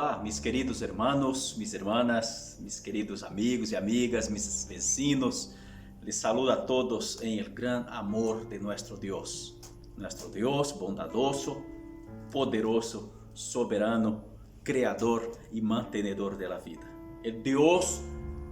Olá, mis queridos hermanos, mis hermanas, mis queridos amigos y amigas, mis vecinos. Les saludo a todos en el gran amor de nuestro Dios bondadoso, poderoso, soberano, creador y mantenedor de la vida. El Dios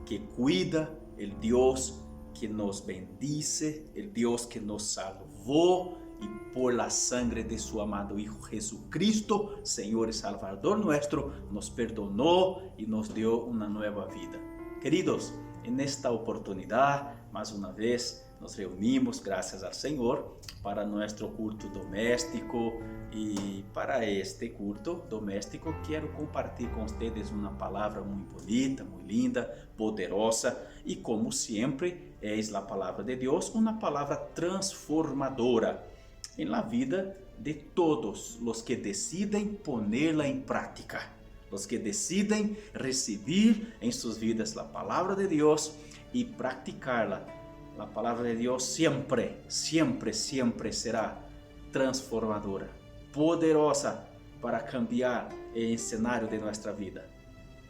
que cuida, el Dios que nos bendice, el Dios que nos salvó y por la sangre de su amado Hijo Jesucristo, Señor y Salvador nuestro, nos perdonó y nos dio una nueva vida. Queridos, en esta oportunidad, más una vez, nos reunimos, gracias al Señor, para nuestro culto doméstico. Y para este culto doméstico quiero compartir con ustedes una palabra muy bonita, muy linda, poderosa y como siempre es la palabra de Dios, una palabra transformadora en la vida de todos los que deciden ponerla en práctica, los que deciden recibir en sus vidas la palabra de Dios y practicarla. La palabra de Dios siempre, siempre, siempre será transformadora, poderosa para cambiar el escenario de nuestra vida,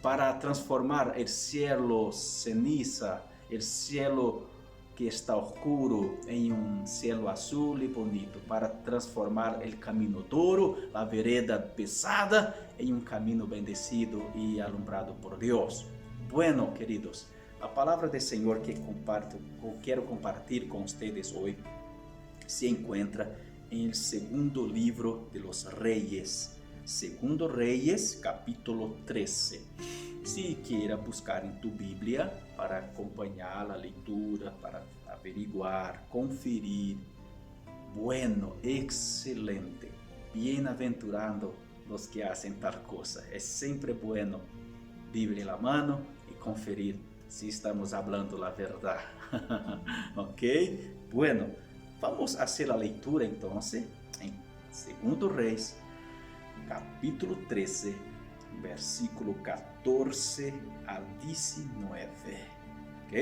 para transformar el cielo ceniza, el cielo que está oscuro en un cielo azul y bonito, para transformar el camino duro, la vereda pesada, en un camino bendecido y alumbrado por Dios. Bueno, queridos, la palabra del Señor que quiero compartir con ustedes hoy se encuentra en el segundo libro de los Reyes, Segundo Reyes, capítulo 13. Si quiera buscar en tu Biblia para acompañar la lectura, para averiguar, conferir, bueno, excelente, bienaventurado los que hacen tal cosa. Es siempre bueno Biblia en la mano y conferir si estamos hablando la verdad. Ok, bueno, vamos a hacer la lectura entonces en Segundo Reyes, capítulo 13, versículo 14 al 19. ¿Ok?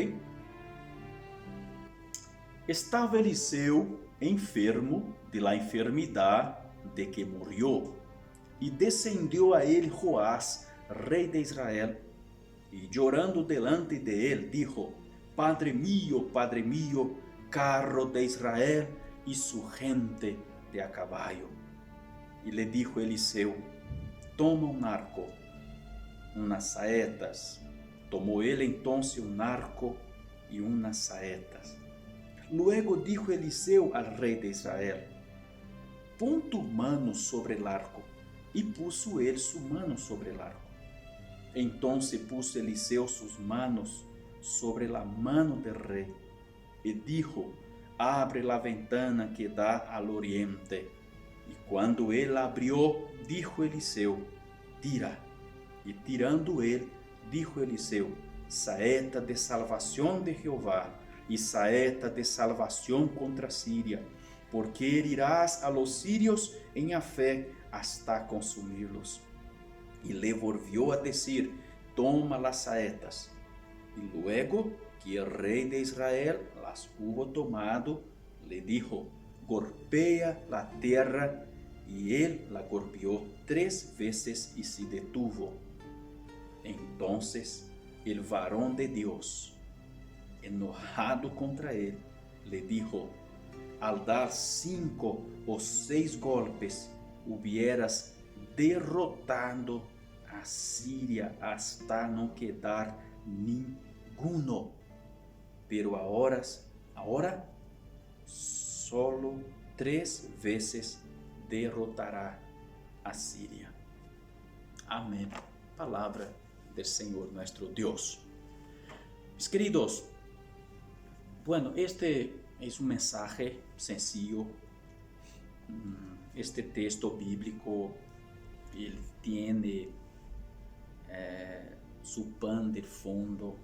Estava Eliseu enfermo de la enfermidad de que murió, e descendió a ele Joás, rei de Israel, e llorando delante de él, dijo: Padre mío, carro de Israel y su gente de a caballo. Y le dijo Eliseu: Toma un arco, unas saetas. Tomó él entonces un arco y unas saetas. Luego dijo Eliseu al rey de Israel: Pon tu mano sobre el arco. Y puso él su mano sobre el arco. Entonces puso Eliseu sus manos sobre la mano del rey y dijo: Abre la ventana que da al oriente. Y cuando él abrió, dijo Eliseu: Tira. Y tirando él, dijo Eliseu: Saeta de salvación de Jehová y saeta de salvación contra Siria, porque herirás a los sirios en Afec hasta consumirlos. Y le volvió a decir: Toma las saetas. Y luego que el rey de Israel las hubo tomado, le dijo: Golpea la tierra. Y él la golpeó 3 veces y se detuvo. Entonces el varón de Dios, enojado contra él, le dijo: Al dar 5 o 6 golpes, hubieras derrotado a Siria hasta no quedar ninguno. Pero ahora solo 3 veces derrotará a Siria. Amén. Palabra del Señor nuestro Dios. Mis queridos, bueno, este es un mensaje sencillo. Este texto bíblico, él tiene su pan de fondo,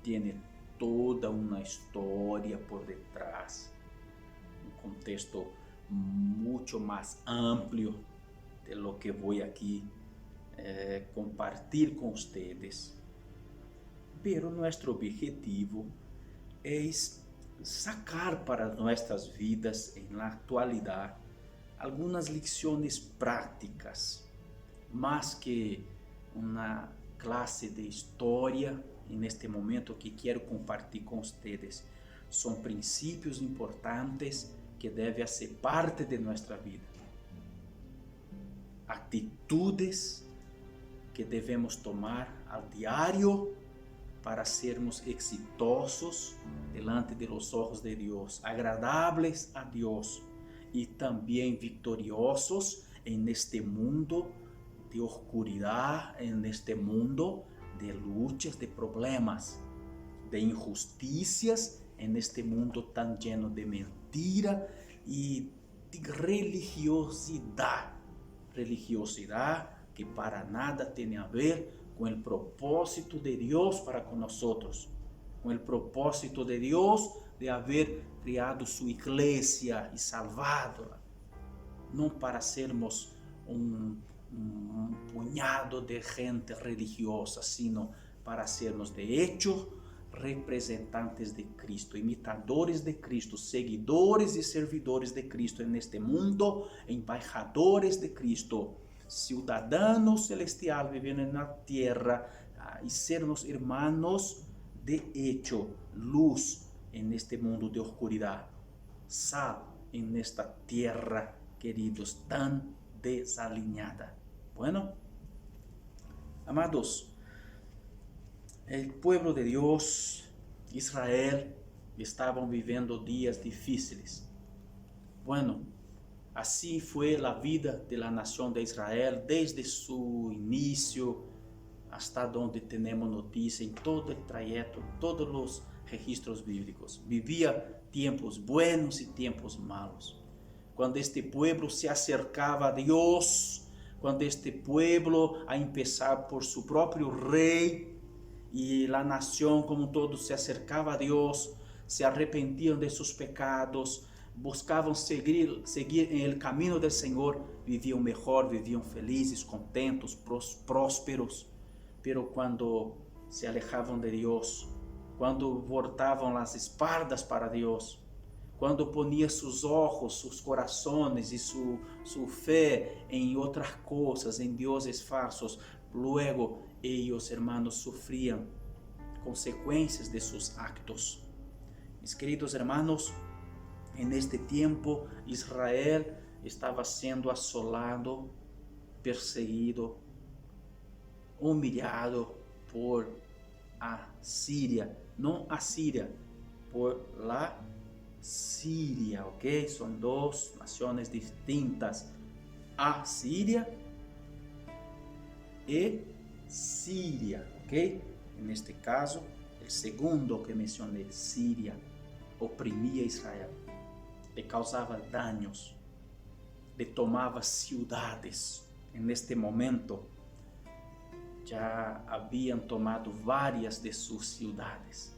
tiene toda una historia por detrás, un contexto mucho más amplio de lo que voy aquí compartir con ustedes. Pero nuestro objetivo es sacar para nuestras vidas en la actualidad algunas lecciones prácticas, más que uma classe de história neste momento que quero compartilhar com vocês. São princípios importantes que devem ser parte de nossa vida. Atitudes que devemos tomar ao diário para sermos exitosos delante de los ojos de Deus, agradables a Deus e também vitoriosos en este mundo de oscuridad, en este mundo de luchas, de problemas, de injusticias, en este mundo tan lleno de mentira y de religiosidad que para nada tiene a ver con el propósito de Dios para con nosotros, con el propósito de Dios de haber criado su iglesia y salvado, no para sermos un puñado de gente religiosa, sino para sermos de hecho representantes de Cristo, imitadores de Cristo, seguidores y servidores de Cristo en este mundo, embajadores de Cristo, ciudadanos celestiales viviendo en la tierra y sernos hermanos de hecho, luz en este mundo de oscuridad, sal en esta tierra, queridos, tan desalineada. Bueno, amados, el pueblo de Dios, Israel, estaban viviendo días difíciles. Bueno, así fue la vida de la nación de Israel desde su inicio hasta donde tenemos noticia en todo el trayecto, todos los registros bíblicos. Vivía tiempos buenos y tiempos malos. Cuando este pueblo se acercaba a Dios, cuando este pueblo, a empezar por su propio rey, y la nación como todo se acercaba a Dios, se arrepentían de sus pecados, buscaban seguir en el camino del Señor, vivían mejor, vivían felices, contentos, prósperos. Pero cuando se alejaban de Dios, cuando voltavam las espaldas para Dios, cuando ponían sus ojos, sus corazones y su fe en otras cosas, en dioses falsos, luego ellos, hermanos, sufrían consecuencias de sus actos. Mis queridos hermanos, en este tiempo Israel estaba siendo asolado, perseguido, humillado por Asiria, no Asiria, por la Siria, ¿ok? Son dos naciones distintas, Asiria y Siria, ¿ok? En este caso, el segundo que mencioné, Siria, oprimía a Israel, le causaba daños, le tomaba ciudades. En este momento, ya habían tomado varias de sus ciudades.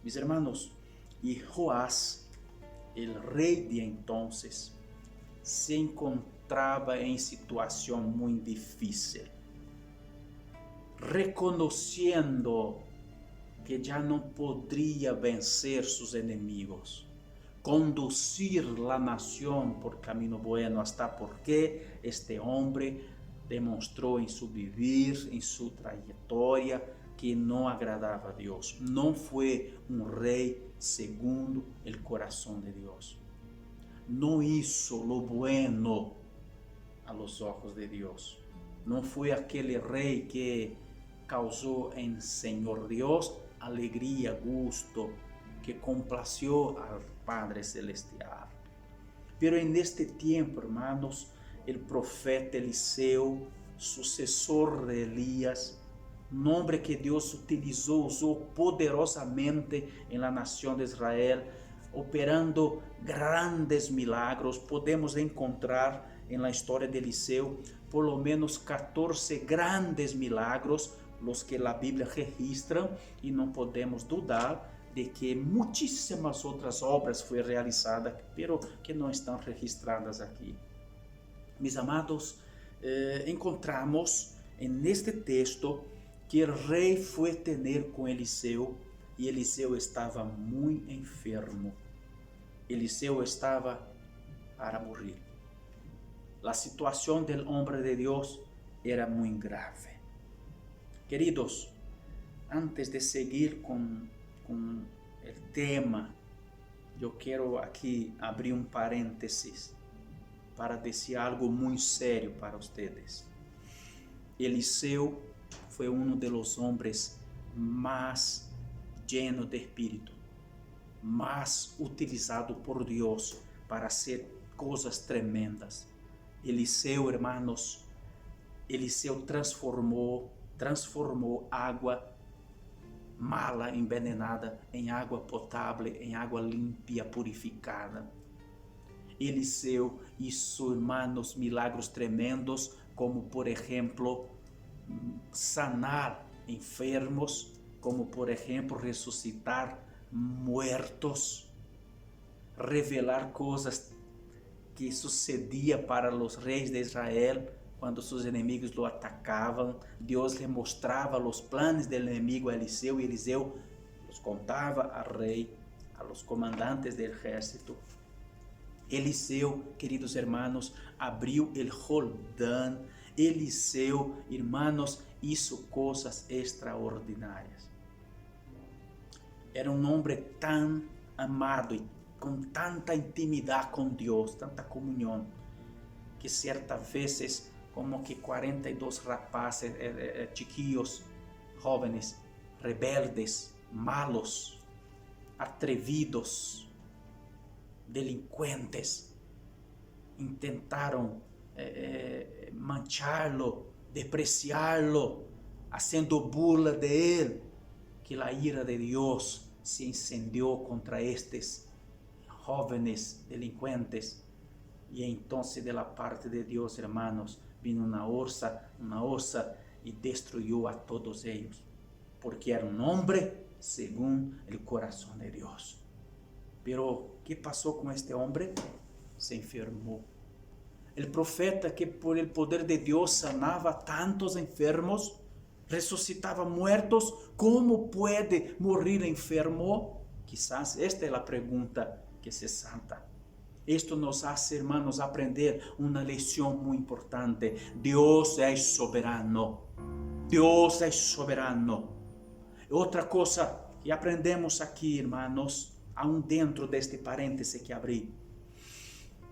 Mis hermanos, y Joás, el rey de entonces, se encontraba en situación muy difícil, reconociendo que ya no podría vencer sus enemigos, conducir la nación por camino bueno, hasta porque este hombre demonstrou em seu vivir, em sua trajetória, que não agradava a Deus. Não foi um rei segundo o coração de Deus. Não hizo lo bueno a los ojos de Deus. Não foi aquele rei que causou em Senhor Deus alegria, gusto, que complació al Padre Celestial. Pero en este tiempo, hermanos, el profeta Eliseo, sucesor de Elías, nombre que Dios utilizó, usó poderosamente en la nación de Israel, operando grandes milagros. Podemos encontrar en la historia de Eliseo por lo menos 14 grandes milagros, los que la Biblia registra, y no podemos dudar de que muchísimas outras obras foram realizadas, pero que não estão registradas aqui. Mis amados, encontramos neste texto que o rei foi ter com Eliseu e Eliseu estava muito enfermo. Eliseu estava para morrer. A situação do homem de Deus era muito grave. Queridos, antes de seguir com o tema, eu quero aqui abrir um parênteses para dizer algo muito sério para vocês. Eliseu foi um dos homens mais llenos de espírito, mais utilizado por Deus para hacer coisas tremendas. Eliseu, hermanos, Eliseu transformou água mala, envenenada, em água potável, em água limpia, purificada. Eliseu hizo, hermanos, milagros tremendos, como por exemplo, sanar enfermos, como por exemplo, ressuscitar muertos, revelar coisas que sucedia para os reis de Israel. Quando seus inimigos lo atacavam, Deus lhe mostrava os planos do inimigo a Eliseu, e Eliseu os contava ao rei, a los comandantes do exército. Eliseu, queridos hermanos, abriu o Jordão. Eliseu, hermanos, hizo coisas extraordinárias. Era um homem tão amado e com tanta intimidade com Deus, tanta comunhão, que certas vezes, como que 42 rapazes, chiquillos, jóvenes, rebeldes, malos, atrevidos, delincuentes, intentaram mancharlo, despreciarlo, haciendo burla de él, que la ira de Dios se incendió contra estes jóvenes delincuentes. Y entonces de la parte de Dios, hermanos, vino una orza y destruyó a todos ellos, porque era un hombre según el corazón de Dios. Pero, ¿qué pasó con este hombre? Se enfermó. El profeta, que por el poder de Dios sanaba a tantos enfermos, resucitaba muertos, ¿cómo puede morir enfermo? Quizás esta es la pregunta que se salta. Esto nos hace, hermanos, aprender una lección muy importante. Dios es soberano. Dios es soberano. Otra cosa que aprendemos aquí, hermanos, aún dentro de este paréntesis que abrí.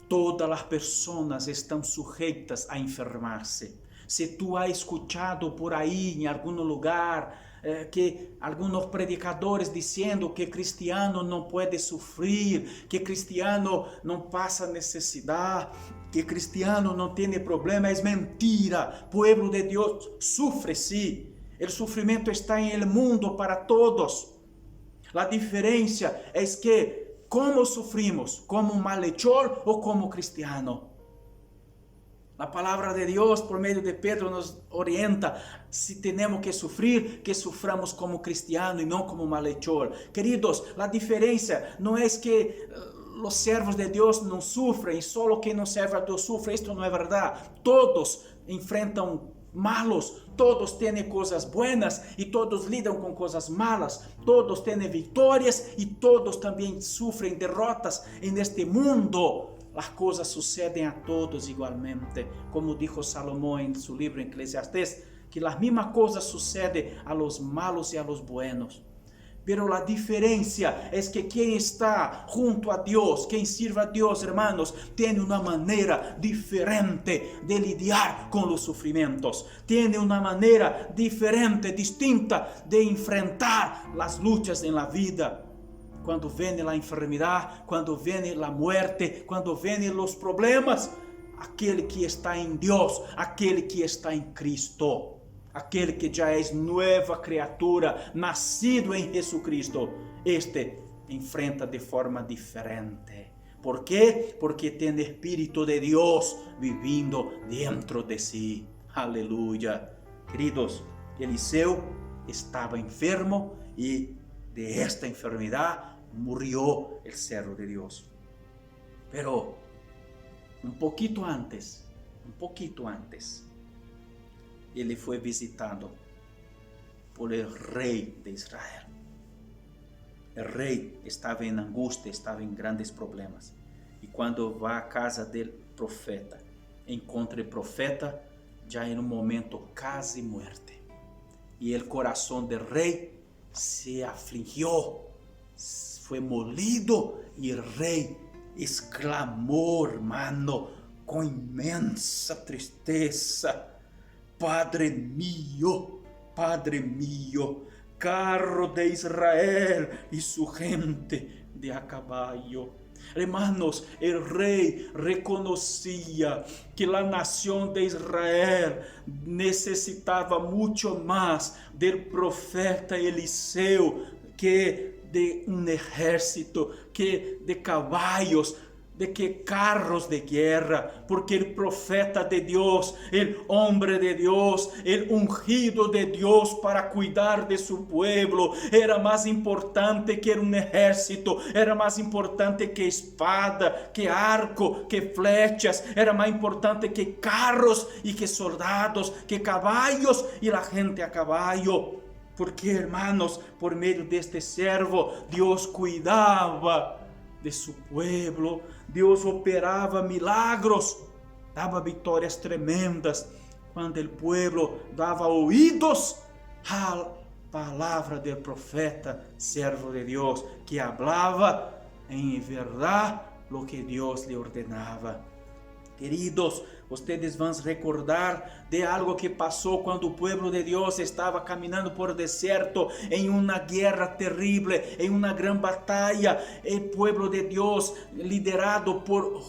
Todas las personas están sujetas a enfermarse. Si tú has escuchado por ahí en algún lugar que algunos predicadores diciendo que cristiano no puede sufrir, que cristiano no pasa necesidad, que cristiano no tiene problema, es mentira. Pueblo de Dios sufre sí. El sufrimiento está en el mundo para todos. La diferencia es que ¿cómo sufrimos? ¿Como un malhechor o como cristiano? La palabra de Dios por medio de Pedro nos orienta. Si tenemos que sufrir, que suframos como cristiano y no como malhechor. Queridos, la diferencia no es que los siervos de Dios no sufren y solo quien no sirve a Dios sufre. Esto no es verdad. Todos enfrentan malos, todos tienen cosas buenas y todos lidian con cosas malas, todos tienen victorias y todos también sufren derrotas en este mundo. Las cosas suceden a todos igualmente, como dijo Salomón en su libro Eclesiastés, que las mismas cosas suceden a los malos y a los buenos. Pero la diferencia es que quien está junto a Dios, quien sirve a Dios, hermanos, tiene una manera diferente de lidiar con los sufrimientos. Tiene una manera diferente, distinta de enfrentar las luchas en la vida. Cuando viene la enfermedad, cuando viene la muerte, cuando vienen los problemas, aquel que está en Dios, aquel que está en Cristo, aquele que já é nova criatura, nascido em Jesucristo, este enfrenta de forma diferente. ¿Por quê? Porque tem o Espírito de Deus vivindo dentro de si. Aleluia. Queridos, Eliseu estava enfermo e de esta enfermidade murió el servo de Deus. Pero um pouquito antes, ele foi visitado por el rei de Israel. O rei estava em angústia, estava em grandes problemas. E quando vai à casa do profeta, encontra o profeta já em um momento quase muerte. y el corazón del rey se afligió, fue molido, y el rey exclamó, hermano, con inmensa tristeza: Padre mío, carro de Israel y su gente de a caballo. Hermanos, el rey reconocía que la nación de Israel necesitaba mucho más del profeta Eliseo que de un ejército, que de caballos, de que carros de guerra, porque el profeta de Dios, el hombre de Dios, el ungido de Dios para cuidar de su pueblo, era más importante que un ejército, era más importante que espada, que arco, que flechas, era más importante que carros y que soldados, que caballos y la gente a caballo. Porque, hermanos, por medio de este siervo, Dios cuidaba de su pueblo, Dios operaba milagros, daba victorias tremendas cuando el pueblo daba oídos a la palabra del profeta, siervo de Dios, que hablaba en verdad lo que Dios le ordenaba. Queridos, ustedes van a recordar de algo que pasó cuando el pueblo de Dios estaba caminando por el desierto en una guerra terrible, en una gran batalla. El pueblo de Dios, liderado por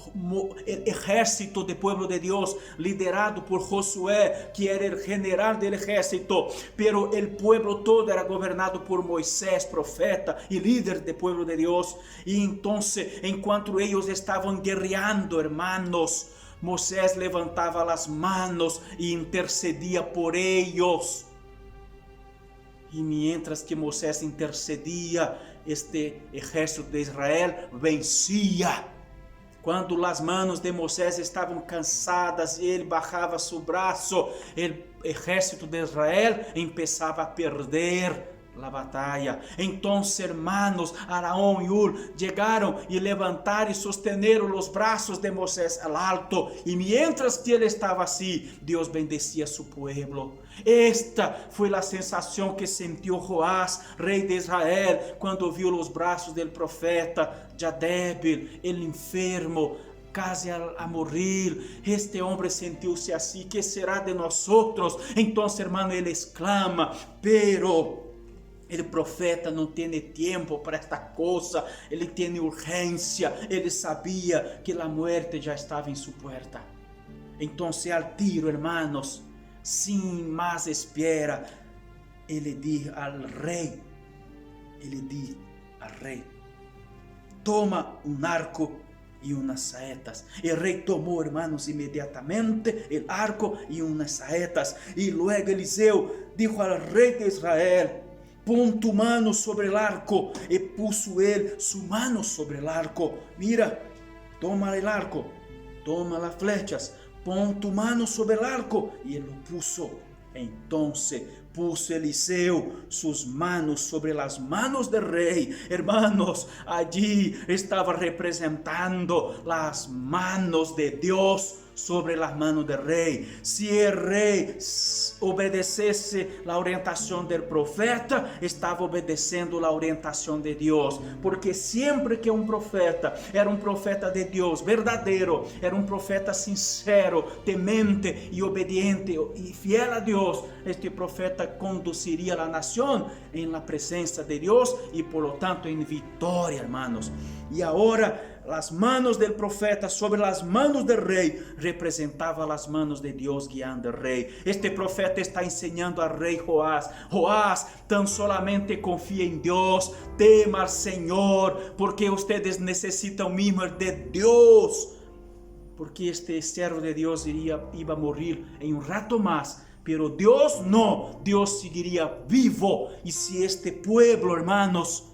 el ejército del pueblo de Dios, liderado por Josué, que era el general del ejército, pero el pueblo todo era gobernado por Moisés, profeta y líder del pueblo de Dios. Y entonces, en cuanto ellos estaban guerreando, hermanos, Moisés levantaba las manos y intercedía por ellos. Y mientras que Moisés intercedía, este ejército de Israel vencía. Cuando las manos de Moisés estaban cansadas y él bajaba su brazo, el ejército de Israel empezaba a perder la batalla. Entonces, hermanos, Aarón y Hur llegaron y levantaron y sostenieron los brazos de Moisés al alto, y mientras que él estaba así, Dios bendecía a su pueblo. Esta fue la sensación que sintió Joás, rey de Israel, cuando vio los brazos del profeta ya débil, el enfermo, casi a morir. Este hombre sentiu-se así: ¿qué será de nosotros? Entonces, hermano, él exclama, pero el profeta no tiene tiempo para esta cosa, ele tiene urgencia, ele sabía que la muerte ya estaba en su puerta. Entonces, al tiro, hermanos, sin más espera, ele dijo al rey, toma un arco y unas saetas. El rey tomó, hermanos, inmediatamente el arco y unas saetas. Y luego Eliseo dijo al rey de Israel: pon tu mano sobre el arco. Y puso él su mano sobre el arco. Mira, toma el arco, toma las flechas, pon tu mano sobre el arco. Y él lo puso. Entonces puso Eliseo sus manos sobre las manos del rey. Hermanos, allí estaba representando las manos de Dios sobre las manos del rey. Si el rey obedecesse la orientación del profeta, estaba obedeciendo la orientación de Dios, porque siempre que un profeta era un profeta de Dios verdadero, era un profeta sincero, temente y obediente y fiel a Dios, este profeta conduciría a la nación en la presencia de Dios y por lo tanto en victoria, hermanos. Y ahora las manos del profeta sobre las manos del rey representaba las manos de Dios guiando al rey. Este profeta está enseñando al rey Joás: Joás, tan solamente confía en Dios, tema al Señor, porque ustedes necesitan mismo de Dios. Porque este siervo de Dios iba a morir en un rato más, pero Dios no, Dios seguiría vivo. Y si este pueblo, hermanos,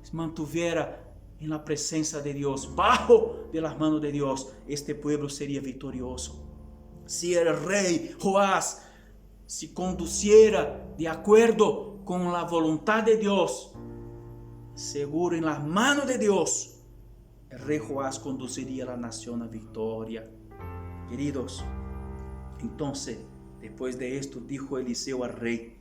se mantuviera en la presencia de Dios, bajo de las manos de Dios, este pueblo sería victorioso. Si el rey Joás se conduciera de acuerdo con la voluntad de Dios, seguro en las manos de Dios, el rey Joás conduciría a la nación a victoria. Queridos, entonces, después de esto, dijo Eliseo al rey: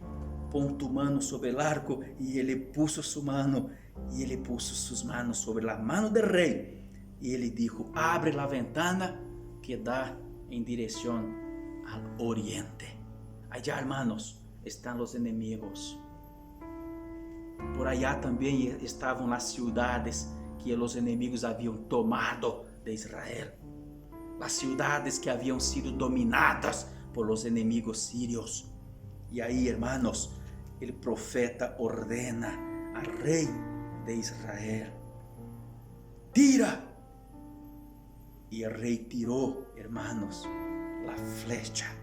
pon tu mano sobre el arco. Y él puso su mano, y él puso sus manos sobre la mano del rey. Y él dijo, abre la ventana que da en dirección al oriente. Allá, hermanos, están los enemigos. Por allá también estaban las ciudades que los enemigos habían tomado de Israel. Las ciudades que habían sido dominadas por los enemigos sirios. Y ahí, hermanos, el profeta ordena al rey de Israel, tira. Y el rey tiró, hermanos, la flecha.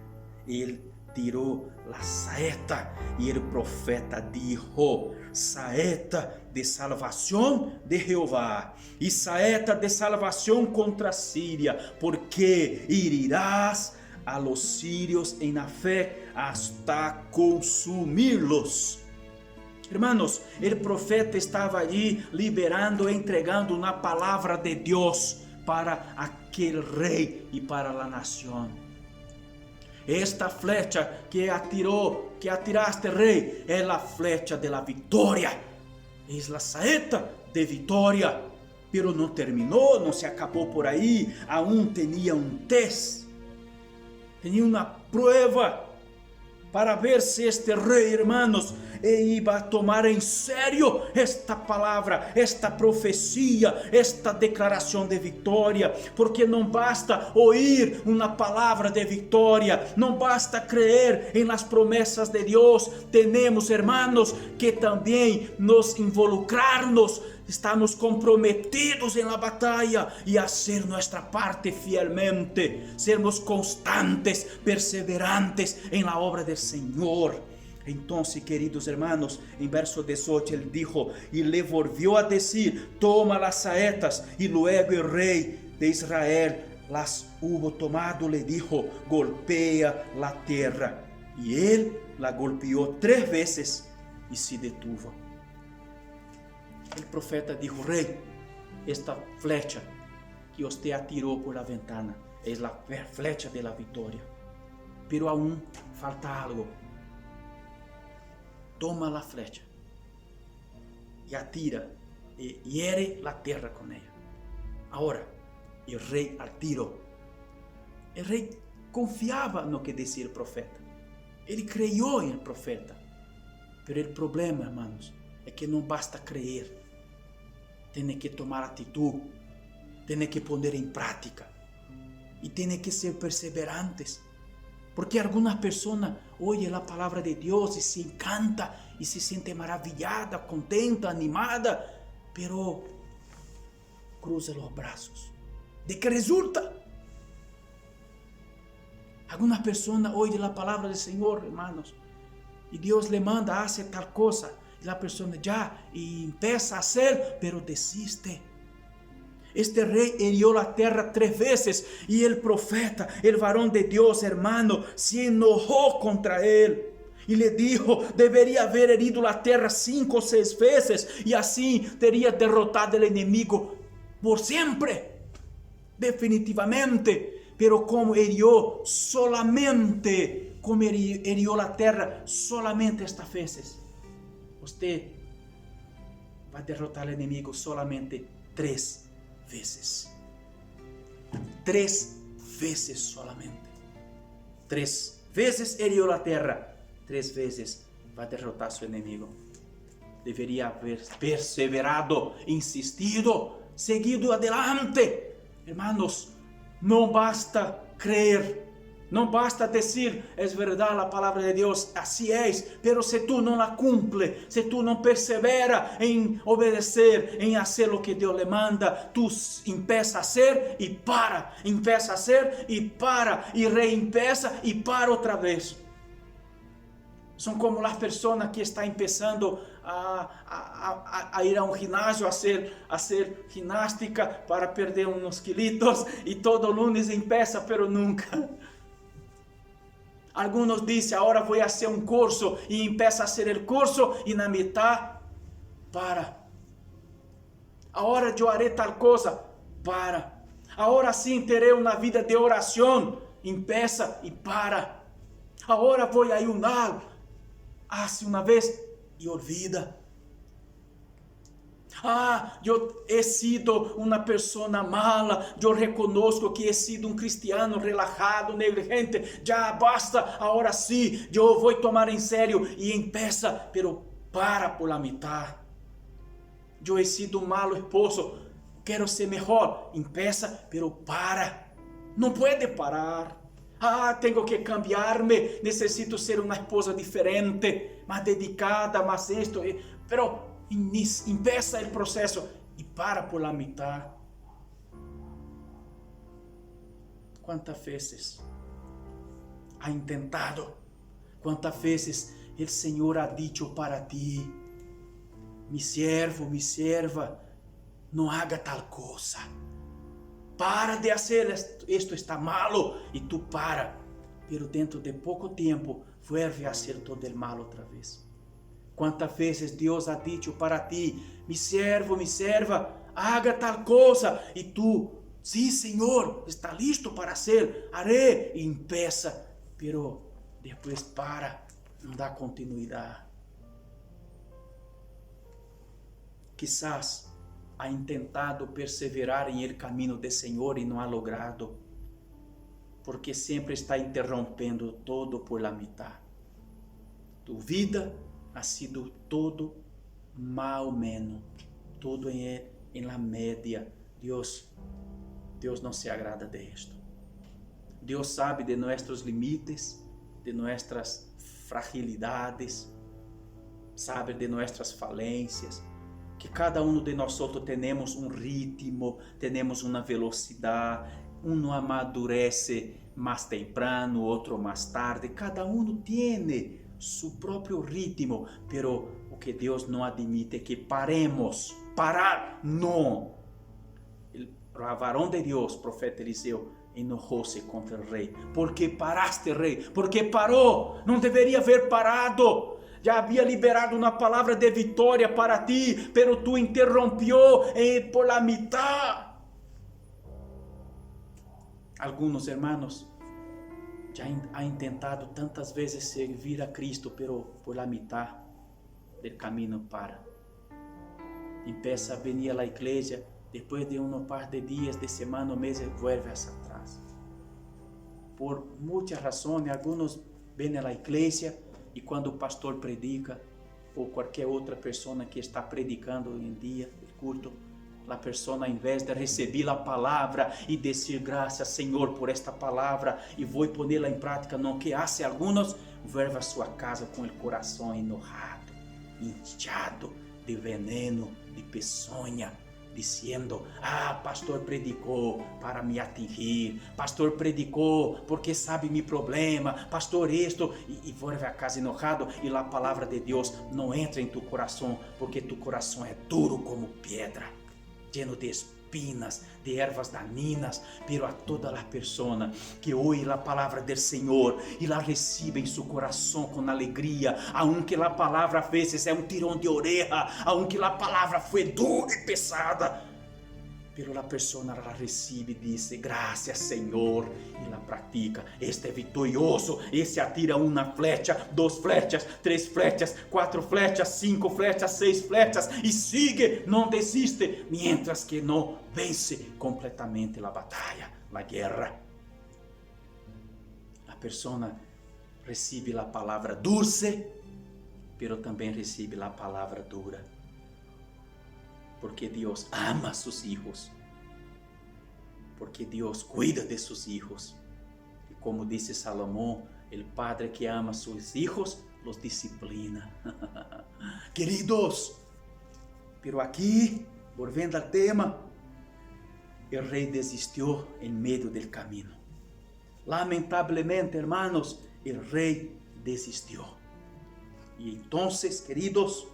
Él tiró la saeta. Y el profeta dijo, saeta de salvación de Jehová y saeta de salvación contra Siria, porque herirás a los sirios en la fe hasta consumirlos. Hermanos, el profeta estaba allí liberando e entregando una palabra de Dios para aquel rey y para la nación. Esta flecha que atiraste, rey, es la flecha de la victoria. Es la saeta de victoria. Pero no terminó, no se acabó por ahí. Aún tenía un test. Tenía una prueba para ver si este rey, hermanos, iba a tomar en serio esta palabra, esta profecía, esta declaración de victoria. Porque no basta oír una palabra de victoria, no basta creer en las promesas de Dios. Tenemos, hermanos, que también nos involucrarnos, estamos comprometidos en la batalla y hacer nuestra parte fielmente, sermos constantes, perseverantes en la obra del Señor. Entonces, queridos hermanos, en verso 18 él dijo, y le volvió a decir, toma las saetas. Y luego el rey de Israel las hubo tomado, le dijo, golpea la tierra. Y él la golpeó 3 veces y se detuvo. El profeta dijo, rey, esta flecha que usted atiró por la ventana es la flecha de la victoria. Pero aún falta algo. Toma la flecha y atira y hiere la tierra con ella. Ahora, el rey al tiro. El rey confiaba en lo que decía el profeta. Él creyó en el profeta. Pero el problema, hermanos, es que no basta creer. Tiene que tomar actitud. Tiene que poner en práctica. Y tiene que ser perseverantes. Porque algunas personas oyen la palabra de Dios y se encanta y se siente maravillada, contenta, animada, pero cruza los brazos. ¿De qué resulta? Algunas personas oyen la palabra del Señor, hermanos, y Dios le manda a hacer tal cosa, y la persona ya y empieza a hacer, pero desiste. Este rey hirió la tierra 3 veces y el profeta, el varón de Dios, hermano, se enojó contra él. Y le dijo, debería haber herido la tierra 5 o 6 veces y así tería derrotado al enemigo por siempre, definitivamente. Pero como hirió solamente, como hirió la tierra solamente estas veces, usted va a derrotar al enemigo solamente 3 veces. 3 veces solamente. 3 veces hirió la tierra. 3 veces va a derrotar a su enemigo. Debería haber perseverado, insistido, seguido adelante. Hermanos, no basta creer. No basta decir, es verdad la palabra de Dios, así es, pero si tú no la cumple, si tú no perseveras en obedecer, en hacer lo que Dios le manda, tú empiezas a hacer y para, empiezas a hacer y para, y reempieza y para otra vez. Son como las personas que están empezando a ir a un gimnasio a hacer ginástica para perder unos kilitos y todo lunes empieza, pero nunca. Algunos dicen, ahora voy a hacer un curso y empieza a hacer el curso y en la mitad para. Ahora yo haré tal cosa, para. Ahora sí teré una vida de oración, empieza y para. Ahora voy a ayunar hace una vez y olvida. Yo he sido una persona mala, yo reconozco que he sido un cristiano relajado, negligente, ya basta, ahora sí, yo voy a tomar en serio y empieza, pero para por la mitad. Yo he sido un malo esposo, quiero ser mejor, empieza, pero para, no puede parar. Tengo que cambiarme, necesito ser una esposa diferente, más dedicada, más esto, pero empieza el proceso y para por la mitad. ¿Cuántas veces ha intentado? ¿Cuántas veces el Señor ha dicho para ti, mi siervo, mi sierva, no haga tal cosa? Para de hacer esto, está malo, y tú para, pero dentro de poco tiempo vuelve a hacer todo el mal otra vez. ¿Cuántas veces Dios ha dicho para ti, mi siervo, mi sierva, haga tal cosa, y tú, sí, Señor, está listo para hacer, haré, y empieza, pero después para, no da continuidad. Quizás ha intentado perseverar en el camino del Señor y no ha logrado, porque siempre está interrompiendo todo por la mitad. Tu vida ha sido todo más o menos, todo en la media. Dios no se agrada de esto. Dios sabe de nuestros límites, de nuestras fragilidades, sabe de nuestras falencias, que cada uno de nosotros tenemos un ritmo, tenemos una velocidad, uno amadurece más temprano, otro más tarde, cada uno tiene su propio ritmo, pero o que Dios no admite que paremos, parar, no. El varón de Dios, profeta Eliseo, enojó-se contra el rey. ¿Por qué paraste, rey? ¿Por qué paró? No debería haber parado. Ya había liberado una palabra de victoria para ti, pero tú interrumpió por la mitad. Algunos hermanos ya han intentado tantas veces servir a Cristo, pero por la mitad del camino para. Empieza a venir a la iglesia, después de unos par de días, de semanas, meses, vuelve hacia atrás. Por muchas razones, algunos vienen a la iglesia y cuando el pastor predica, o cualquier otra persona que está predicando hoy en día, el culto, la persona, en vez de recibir la palabra y decir gracias Señor por esta palabra y voy a ponerla en práctica, no, que hace algunos, vuelve a su casa con el corazón enojado, hinchado de veneno, de peçonha, diciendo, pastor predicou para me atingir, pastor predicou porque sabe mi problema, pastor esto, y vuelve a casa enojado y la palabra de Dios no entra en tu corazón, porque tu corazón es duro como piedra, lleno de espinas, de ervas dañinas, pero a todas las personas que oyen la palabra del Señor y la reciben en su corazón con alegría, aunque la palabra a veces es un tirón de oreja, aunque la palabra fue dura y pesada, pero la persona la recibe y dice, gracias Señor, y la practica. Este es victorioso, ese atira una flecha, 2 flechas, 3 flechas, 4 flechas, 5 flechas, 6 flechas, y sigue, no desiste, mientras que no vence completamente la batalla, la guerra. La persona recibe la palabra dulce, pero también recibe la palabra dura. Porque Dios ama a sus hijos, porque Dios cuida de sus hijos. Y como dice Salomón, el padre que ama a sus hijos los disciplina. Queridos, pero aquí, volviendo al tema, el rey desistió en medio del camino. Lamentablemente, hermanos, el rey desistió. Y entonces, queridos,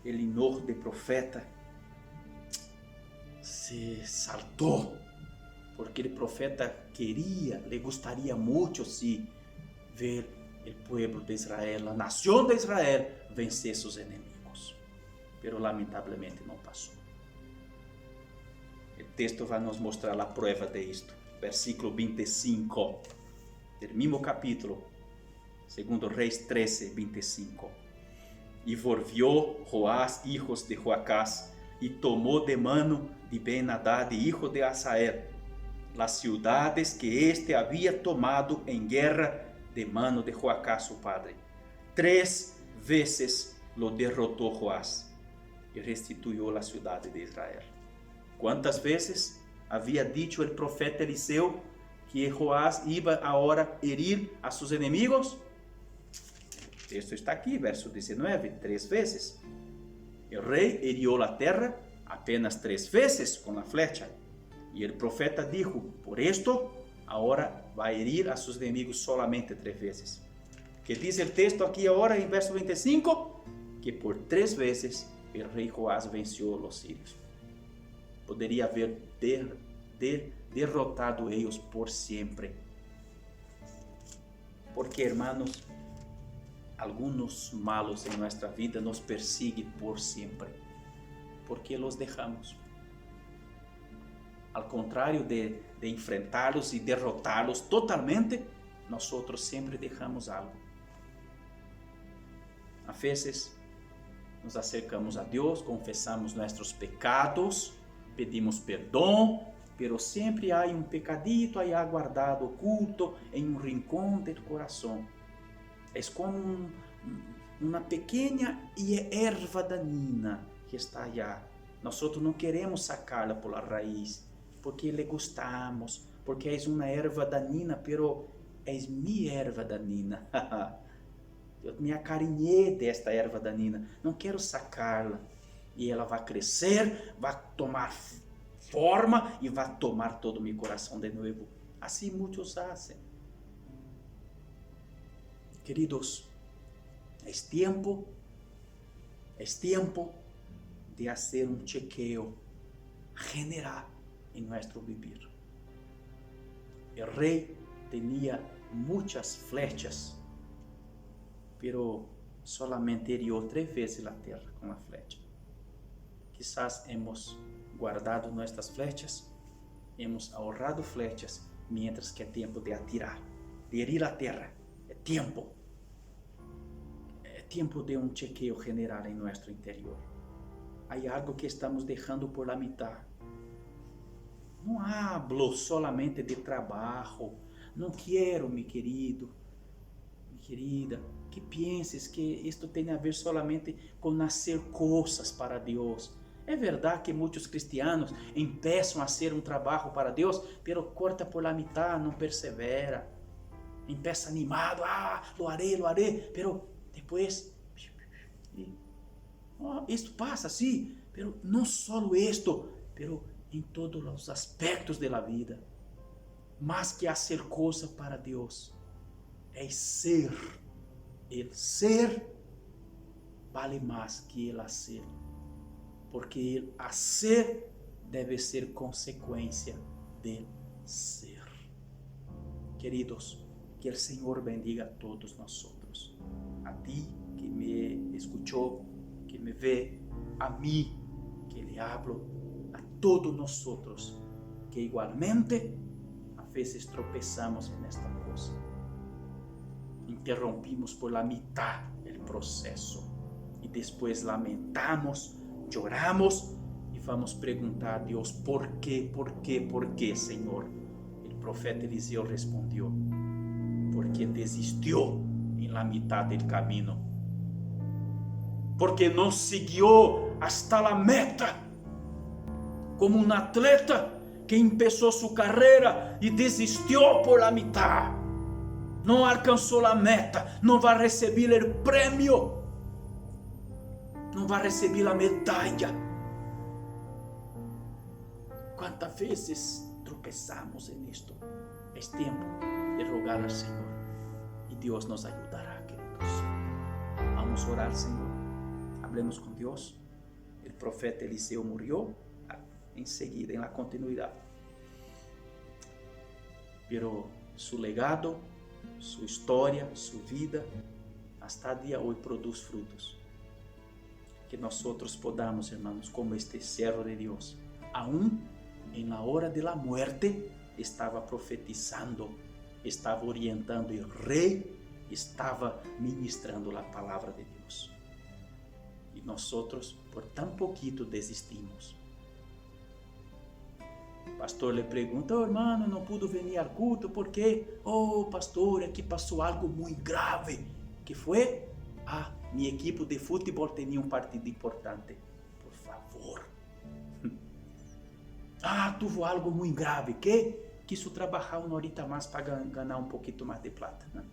el enojo del profeta se saltó, porque el profeta le gustaría mucho sí, ver el pueblo de Israel, la nación de Israel, vencer sus enemigos, pero lamentablemente no pasó. El texto va a nos mostrar la prueba de esto, versículo 25 del mismo capítulo Segundo Reis 13:25. E volvió Joás, hijos de Joacás, e tomó de mano de Ben-Hadad, hijo de Asael, las ciudades que éste había tomado en guerra de mano de Joacás su padre. 3 veces lo derrotó Joás y restituyó la ciudad de Israel. ¿Cuántas veces había dicho el profeta Eliseo que Joás iba ahora a herir a sus enemigos? Esto está aquí, verso 19, 3 veces. El rey hirió la tierra apenas 3 veces con la flecha. Y el profeta dijo, por esto, ahora va a herir a sus enemigos solamente 3 veces. ¿Qué dice el texto aquí ahora en verso 25? Que por 3 veces el rey Joás venció a los sirios. Podría haber derrotado a ellos por siempre. Porque, hermanos, algunos malos en nuestra vida nos persiguen por siempre. Porque los dejamos. Al contrario de enfrentarlos y derrotarlos totalmente, nosotros siempre dejamos algo. A veces nos acercamos a Dios, confesamos nuestros pecados, pedimos perdón, pero siempre hay un pecadito ahí guardado, oculto, en un rincón del corazón. Es como una pequeña erva dañina que está allá. Nosotros no queremos sacarla por la raíz, porque le gustamos, porque es una erva dañina, pero es mi erva dañina. Eu me acariñei desta erva dañina, não quero sacá-la. E ela vai crescer, vai tomar forma e vai tomar todo o meu coração de novo. Assim muitos fazem. Queridos, é tempo de fazer um chequeo general em nosso viver. O rei tinha muitas flechas, pero solamente hirió 3 veces la tierra con la flecha. Quizás hemos guardado nuestras flechas, hemos ahorrado flechas, mientras que es tiempo de atirar, de herir la tierra. Es tiempo de un chequeo general en nuestro interior. Hay algo que estamos dejando por la mitad. No hablo solamente de trabajo. No quiero, mi querido, mi querida, que pienses que esto tem a ver solamente com hacer coisas para Deus. É verdade que muitos cristianos empiezam a hacer um trabalho para Deus, pero corta por la mitad, não persevera. Empieza animado, lo haré, pero depois, isto passa, sim, pero não só isto, pero em todos os aspectos da vida. Más que hacer coisas para Deus, é ser. El ser vale más que el hacer, porque el hacer debe ser consecuencia del ser. Queridos, que el Señor bendiga a todos nosotros, a ti que me escuchó, que me ve, a mí que le hablo, a todos nosotros que igualmente a veces tropezamos en esta cosa. Interrompimos por la mitad el proceso y después lamentamos, lloramos y vamos a preguntar a Dios, ¿por qué, Señor? El profeta Eliseo respondió, porque desistió en la mitad del camino, porque no siguió hasta la meta, como un atleta que empezó su carrera y desistió por la mitad. Não alcançou a meta, não vai receber o prêmio, não vai receber a medalha. Quantas vezes tropeçamos nisto? É tempo de rogar ao Senhor e Deus nos ajudará, queridos. Vamos orar, Senhor. Hablemos com Deus. O profeta Eliseu morreu em seguida, na continuidade. Pero su legado, su historia, su vida, hasta el día de hoy produce frutos. Que nosotros podamos, hermanos, como este siervo de Dios, aún en la hora de la muerte, estaba profetizando, estaba orientando el rey estava ministrando a palavra de Deus. E nós, por tão pouquito, desistimos. O pastor lhe pergunta: oh, irmão, não pude vir ao culto, por quê? Oh, pastor, aqui passou algo muito grave. Que foi? Minha equipe de futebol tinha um partido importante. Por favor. Tuvo algo muito grave. Que? Quiso trabalhar uma horita mais para ganhar um pouquinho mais de plata. Né?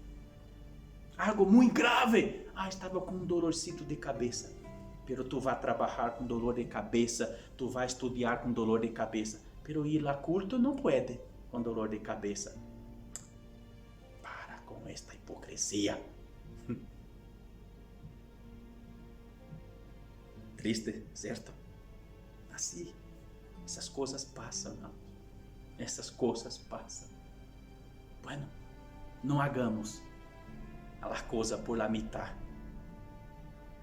Algo muito grave. Estava com um dolorcito de cabeça. Pero tu vai trabalhar com dolor de cabeça, tu vai estudar com dolor de cabeça. Pero ir a culto não pode com dolor de cabeça. Para com esta hipocrisia. Triste, certo? Assim, essas coisas passam, não? Essas coisas passam. Bueno, não hagamos a coisa por la mitad.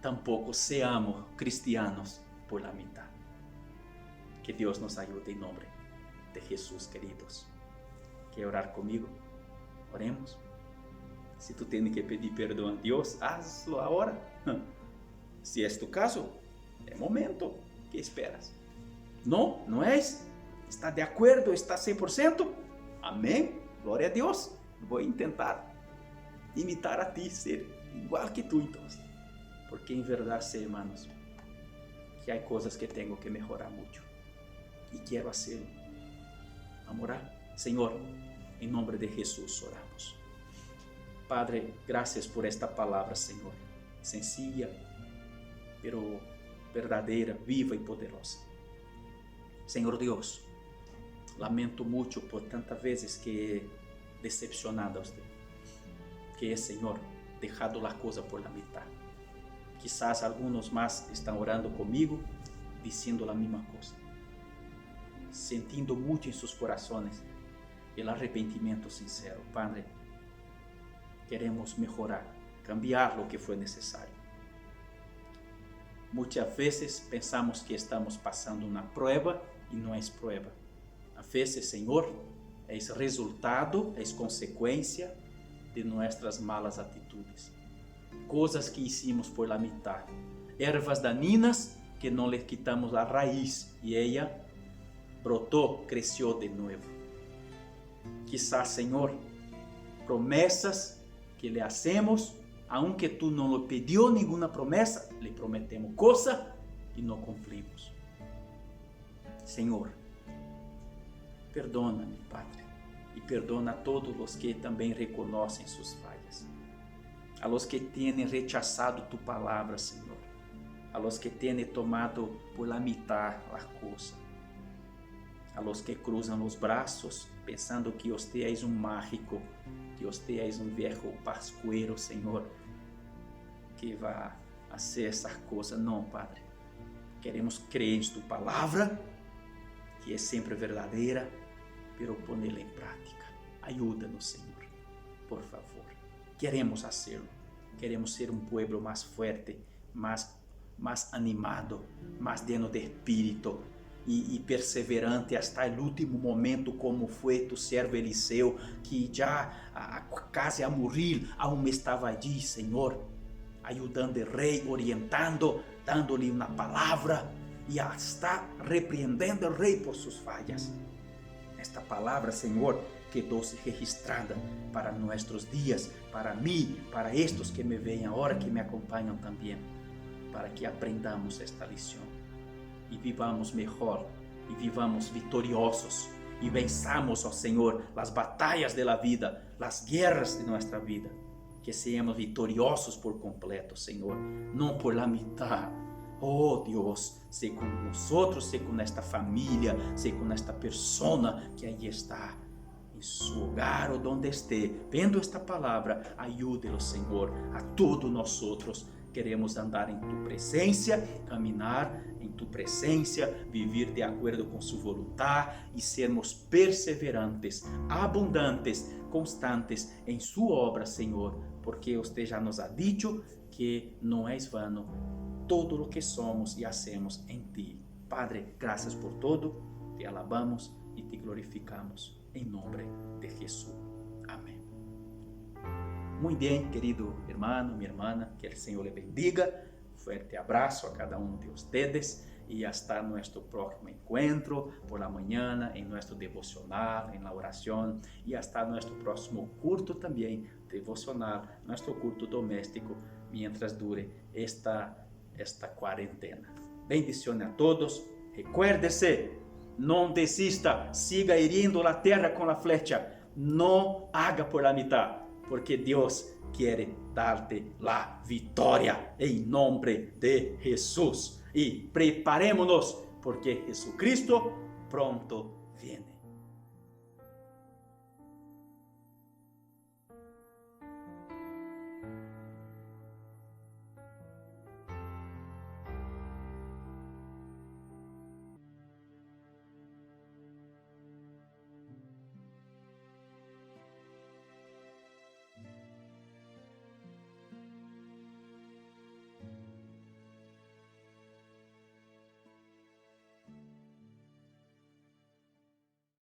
Tampouco seamos cristianos por la mitad. Que Deus nos ajude em nome de Jesus, queridos. Quer orar comigo? Oremos. Se tu tens que pedir perdão a Deus, hazlo agora. Se é tu caso, é momento. Que esperas? Não? Não és? Está de acordo? Está 100%? Amém? Glória a Deus. Vou tentar imitar a ti, ser igual que tu, então. Porque em verdade sei, hermanos, que há coisas que tenho que melhorar muito. E quero fazê-lo. Vamos orar? Senhor, em nome de Jesus oramos. Padre, graças por esta palavra, Senhor. Sencilla, pero verdadeira, viva e poderosa. Senhor Deus, lamento muito por tantas vezes que he decepcionado a usted. Que é, Senhor, deixado a coisa por la mitad. Quizás alguns mais estão orando comigo, dizendo a mesma coisa. Sentindo muito em seus corações o arrependimento sincero. Padre, queremos melhorar, cambiar o que foi necessário. Muitas vezes pensamos que estamos passando uma prova e não é prova. A vezes, Senhor, é resultado, é consequência de nossas malas atitudes. Coisas que hicimos por la mitad. Ervas daninhas que não lhe quitamos a raiz e ela brotou, cresceu de novo. Quizás, Senhor, promessas que le hacemos, aunque tu não lhe pediu nenhuma promessa, lhe prometemos coisa e não cumprimos. Senhor, perdona-me, Padre, e perdona a todos os que também reconhecem suas falhas. A los que têm rechazado tu palavra, Senhor. A los que têm tomado por la mitad a coisa. A los que cruzam os braços pensando que você és mágico, que você és viejo pascuero, Senhor, que vai fazer essa coisa. Não, Padre. Queremos crer em tu palavra, que é sempre verdadeira, pero ponê-la em prática. Ajuda-nos, Senhor, por favor. Queremos hacerlo. Queremos ser um pueblo mais fuerte, mais animado, mais lleno de espírito e perseverante hasta o último momento, como foi tu servo Eliseu, que já quase a morrer, aún estava allí, Senhor, ajudando o rei, orientando, dando-lhe uma palavra e hasta repreendendo o rei por suas falhas. Esta palavra, Senhor, quedou-se registrada para nossos dias, para mim, para estes que me veem agora, que me acompanham também, para que aprendamos esta lição e vivamos melhor, e vivamos vitoriosos, e vençamos, ó Senhor, as batalhas da vida, as guerras de nossa vida, que seamos vitoriosos por completo, Senhor, não por la mitad. Oh Deus, sé com nós, sé com esta família, sé com esta persona que aí está, em seu hogar ou donde esté, vendo esta palavra. Ajude-lo, Senhor, a todos nós outros. Queremos andar em tu presença, caminhar em tu presença, viver de acordo com sua vontade e sermos perseverantes, abundantes, constantes em sua obra, Senhor, porque você já nos ha dicho que não é vano todo o que somos e hacemos em ti. Padre, graças por todo, te alabamos e te glorificamos em nome de Jesus. Amém. Muy bien, querido hermano, mi hermana, que el Señor le bendiga. Fuerte abrazo a cada uno de ustedes y hasta nuestro próximo encuentro por la mañana en nuestro devocional, en la oración, y hasta nuestro próximo culto también devocional, nuestro culto doméstico, mientras dure esta cuarentena. Bendiciones a todos. Recuérdese, no desista, siga hiriendo la tierra con la flecha, no haga por la mitad, porque Dios quiere darte la victoria en nombre de Jesús. Y preparémonos, porque Jesucristo pronto